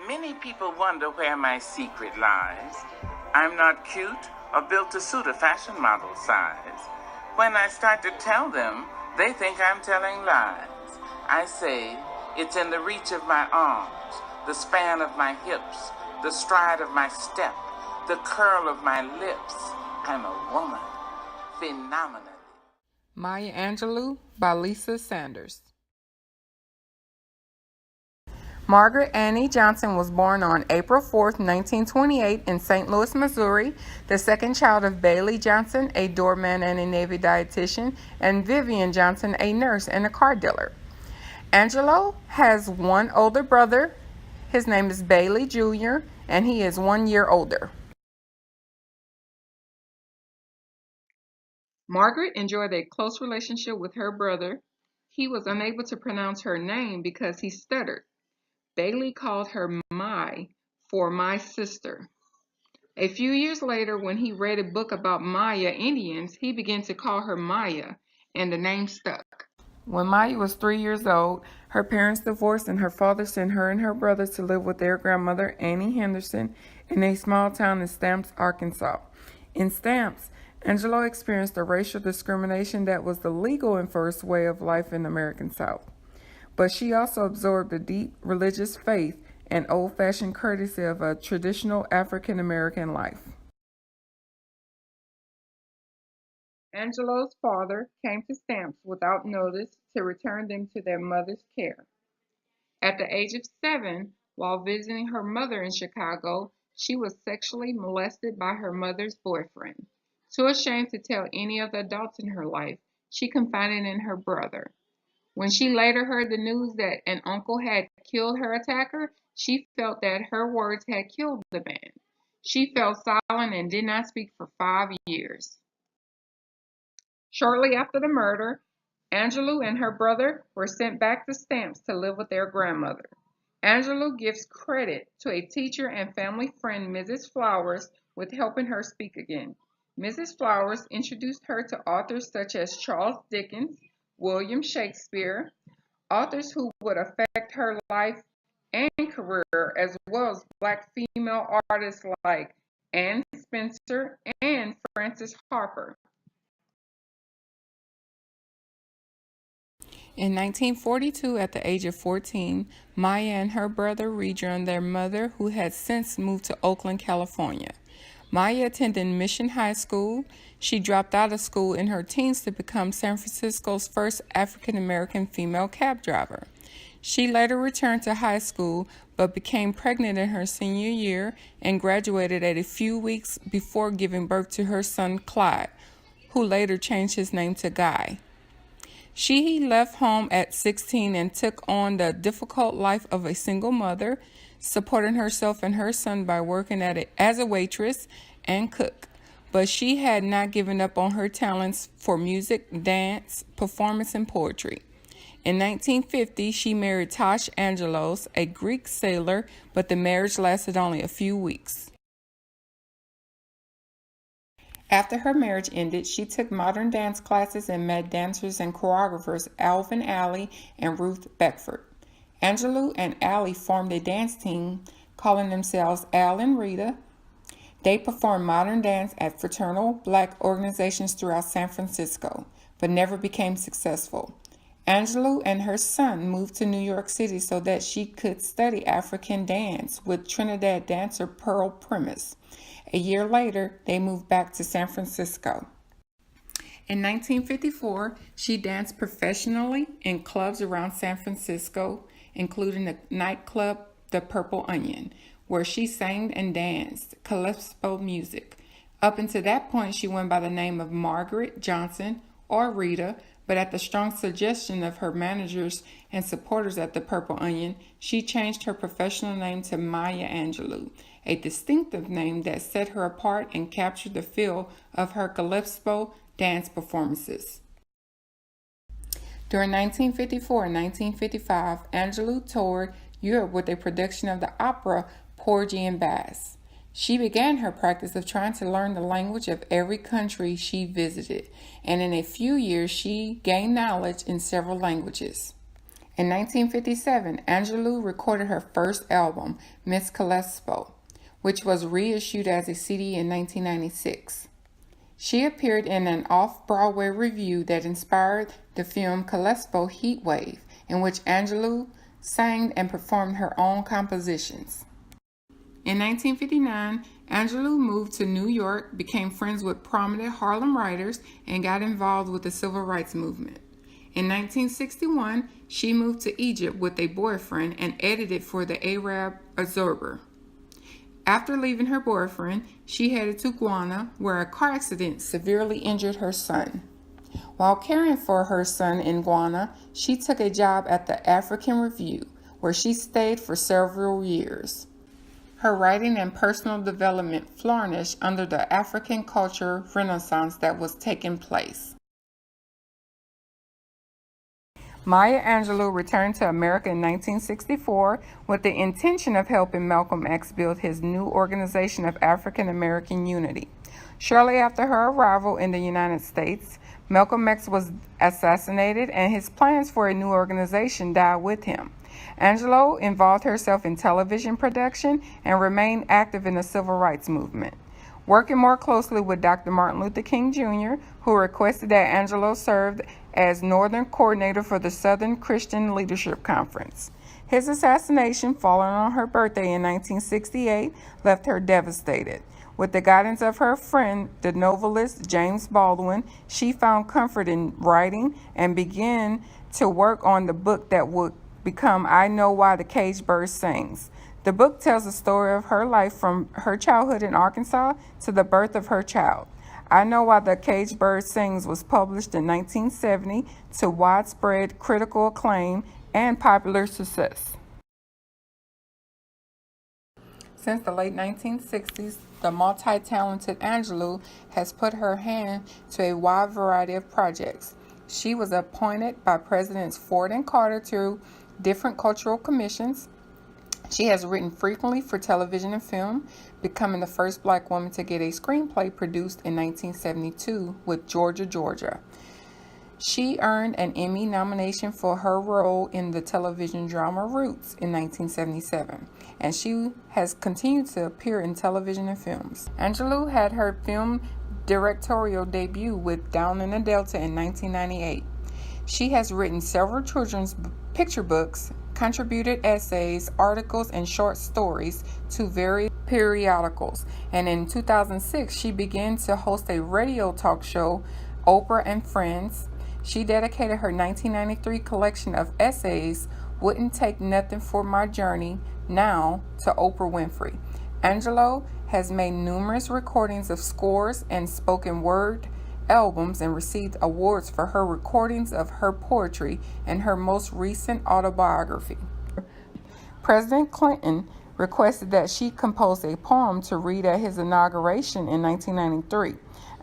Many people wonder where my secret lies. I'm not cute or built to suit a fashion model size. When I start to tell them, they think I'm telling lies. I say, it's in the reach of my arms, the span of my hips, the stride of my step, the curl of my lips. I'm a woman, phenomenally. Maya Angelou by Lisa Sanders. Margaret Annie Johnson was born on April 4, 1928 in St. Louis, Missouri, the second child of Bailey Johnson, a doorman and a Navy dietitian, and Vivian Johnson, a nurse and a car dealer. Angelo has one older brother. His name is Bailey Jr., and he is 1 year older. Margaret enjoyed a close relationship with her brother. He was unable to pronounce her name because he stuttered. Bailey called her Mai for my sister. A few years later, when he read a book about Maya Indians, he began to call her Maya, and the name stuck. When Maya was 3 years old, her parents divorced and her father sent her and her brother to live with their grandmother, Annie Henderson, in a small town in Stamps, Arkansas. In Stamps, Angelo experienced a racial discrimination that was the legal and first way of life in the American South. But she also absorbed the deep religious faith and old-fashioned courtesy of a traditional African-American life. Angelo's father came to Stamps without notice to return them to their mother's care. At the age of 7, while visiting her mother in Chicago, she was sexually molested by her mother's boyfriend. Too ashamed to tell any of the adults in her life, she confided in her brother. When she later heard the news that an uncle had killed her attacker, she felt that her words had killed the man. She fell silent and did not speak for 5 years. Shortly after the murder, Angelou and her brother were sent back to Stamps to live with their grandmother. Angelou gives credit to a teacher and family friend, Mrs. Flowers, with helping her speak again. Mrs. Flowers introduced her to authors such as Charles Dickens, William Shakespeare, authors who would affect her life and career, as well as Black female artists like Anne Spencer and Frances Harper. In 1942, at the age of 14, Maya and her brother rejoined their mother, who had since moved to Oakland, California. Maya attended Mission High School. She dropped out of school in her teens to become San Francisco's first African-American female cab driver. She later returned to high school, but became pregnant in her senior year and graduated a few weeks before giving birth to her son Clyde, who later changed his name to Guy. She left home at 16 and took on the difficult life of a single mother, supporting herself and her son by working as a waitress and cook. But she had not given up on her talents for music, dance, performance, and poetry. In 1950, she married Tosh Angelos, a Greek sailor, but the marriage lasted only a few weeks. After her marriage ended, she took modern dance classes and met dancers and choreographers Alvin Ailey and Ruth Beckford. Angelou and Ailey formed a dance team calling themselves Al and Rita. They performed modern dance at fraternal Black organizations throughout San Francisco, but never became successful. Angelou and her son moved to New York City so that she could study African dance with Trinidad dancer Pearl Primus. A year later, they moved back to San Francisco. In 1954, she danced professionally in clubs around San Francisco, including the nightclub The Purple Onion, where she sang and danced calypso music. Up until that point, she went by the name of Margaret Johnson or Rita, but at the strong suggestion of her managers and supporters at The Purple Onion, she changed her professional name to Maya Angelou, a distinctive name that set her apart and captured the feel of her calypso dance performances. During 1954 and 1955, Angelou toured Europe with a production of the opera Porgy and Bess. She began her practice of trying to learn the language of every country she visited, and in a few years she gained knowledge in several languages. In 1957, Angelou recorded her first album, Miss Calespo, which was reissued as a CD in 1996. She appeared in an off-Broadway revue that inspired the film Calespo Heat Wave, in which Angelou sang and performed her own compositions. In 1959, Angelou moved to New York, became friends with prominent Harlem writers, and got involved with the civil rights movement. In 1961, she moved to Egypt with a boyfriend and edited for the Arab Observer. After leaving her boyfriend, she headed to Ghana, where a car accident severely injured her son. While caring for her son in Ghana, she took a job at the African Review, where she stayed for several years. Her writing and personal development flourished under the African culture renaissance that was taking place. Maya Angelou returned to America in 1964 with the intention of helping Malcolm X build his new organization of African American unity. Shortly after her arrival in the United States, Malcolm X was assassinated and his plans for a new organization died with him. Angelou involved herself in television production and remained active in the civil rights movement, working more closely with Dr. Martin Luther King Jr., who requested that Angelou served as Northern Coordinator for the Southern Christian Leadership Conference. His assassination, following on her birthday in 1968, left her devastated. With the guidance of her friend, the novelist James Baldwin, she found comfort in writing and began to work on the book that would become I Know Why the Caged Bird Sings. The book tells the story of her life from her childhood in Arkansas to the birth of her child. I Know Why the Caged Bird Sings was published in 1970 to widespread critical acclaim and popular success. Since the late 1960s, the multi-talented Angelou has put her hand to a wide variety of projects. She was appointed by Presidents Ford and Carter to different cultural commissions. She has written frequently for television and film, becoming the first Black woman to get a screenplay produced in 1972 with Georgia, Georgia. She earned an Emmy nomination for her role in the television drama Roots in 1977, and she has continued to appear in television and films. Angelou had her film directorial debut with Down in the Delta in 1998. She has written several children's picture books, contributed essays, articles, and short stories to various periodicals, and in 2006 she began to host a radio talk show, Oprah and Friends. She dedicated her 1993 collection of essays, Wouldn't Take Nothing for My Journey, Now, to Oprah Winfrey. Angelou has made numerous recordings of scores and spoken word albums and received awards for her recordings of her poetry and her most recent autobiography. President Clinton requested that she compose a poem to read at his inauguration in 1993.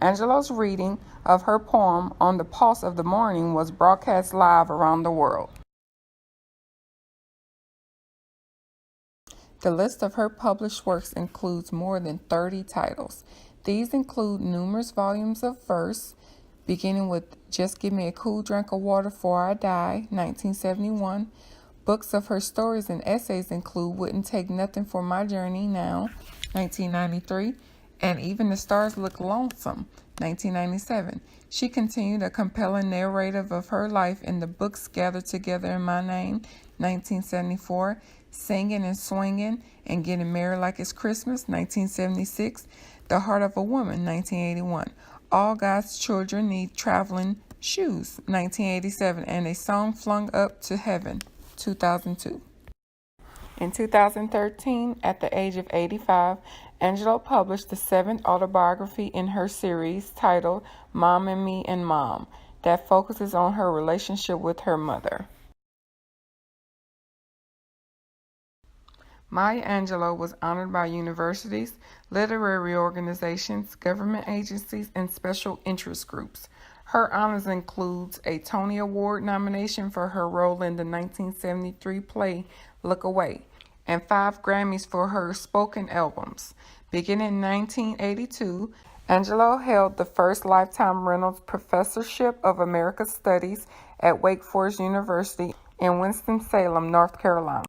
Angelou's reading of her poem On the Pulse of the Morning was broadcast live around the world. The list of her published works includes more than 30 titles. These include numerous volumes of verse, beginning with Just Give Me a Cool Drink of Water Before I Die, 1971. Books of her stories and essays include Wouldn't Take Nothing for My Journey, Now, 1993, and Even the Stars Look Lonesome, 1997. She continued a compelling narrative of her life in the books Gathered Together in My Name, 1974, Singing and Swinging and Getting Married Like It's Christmas, 1976, The Heart of a Woman, 1981, All God's Children Need Traveling Shoes, 1987, and A Song Flung Up to Heaven, 2002. In 2013, at the age of 85, Angelou published the seventh autobiography in her series titled Mom and Me and Mom, that focuses on her relationship with her mother. Maya Angelou was honored by universities, literary organizations, government agencies, and special interest groups. Her honors includes a Tony Award nomination for her role in the 1973 play Look Away, and 5 Grammys for her spoken albums. Beginning in 1982, Angelou held the first lifetime Reynolds Professorship of American Studies at Wake Forest University in Winston-Salem, North Carolina.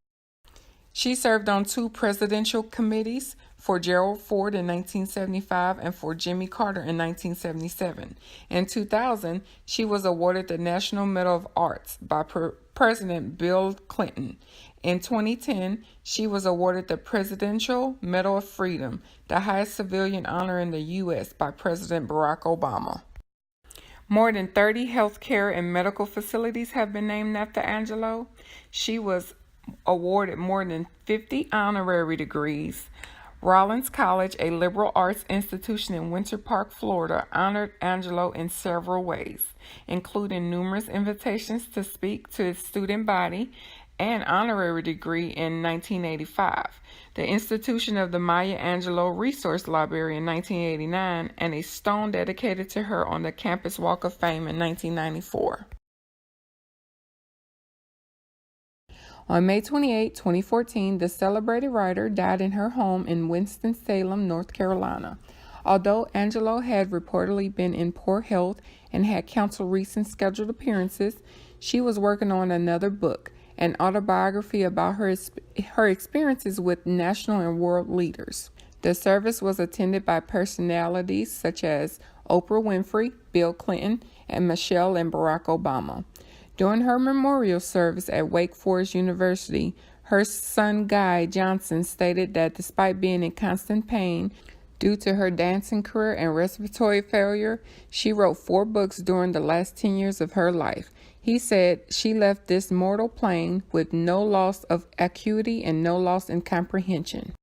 She served on 2 presidential committees, for Gerald Ford in 1975 and for Jimmy Carter in 1977. In 2000, she was awarded the National Medal of Arts by President Bill Clinton. In 2010, she was awarded the Presidential Medal of Freedom, the highest civilian honor in the U.S., by President Barack Obama. More than 30 healthcare and medical facilities have been named after Angelo. She was awarded more than 50 honorary degrees. Rollins College, a liberal arts institution in Winter Park, Florida, honored Angelo in several ways, including numerous invitations to speak to its student body, and honorary degree in 1985, the institution of the Maya Angelou Resource Library in 1989, and a stone dedicated to her on the Campus Walk of Fame in 1994. On May 28, 2014, the celebrated writer died in her home in Winston-Salem, North Carolina. Although Angelo had reportedly been in poor health and had canceled recent scheduled appearances, she was working on another book, an autobiography about her experiences with national and world leaders. The service was attended by personalities such as Oprah Winfrey, Bill Clinton, and Michelle and Barack Obama. During her memorial service at Wake Forest University, her son Guy Johnson stated that despite being in constant pain due to her dancing career and respiratory failure, she wrote 4 books during the last 10 years of her life. He said she left this mortal plane with no loss of acuity and no loss in comprehension.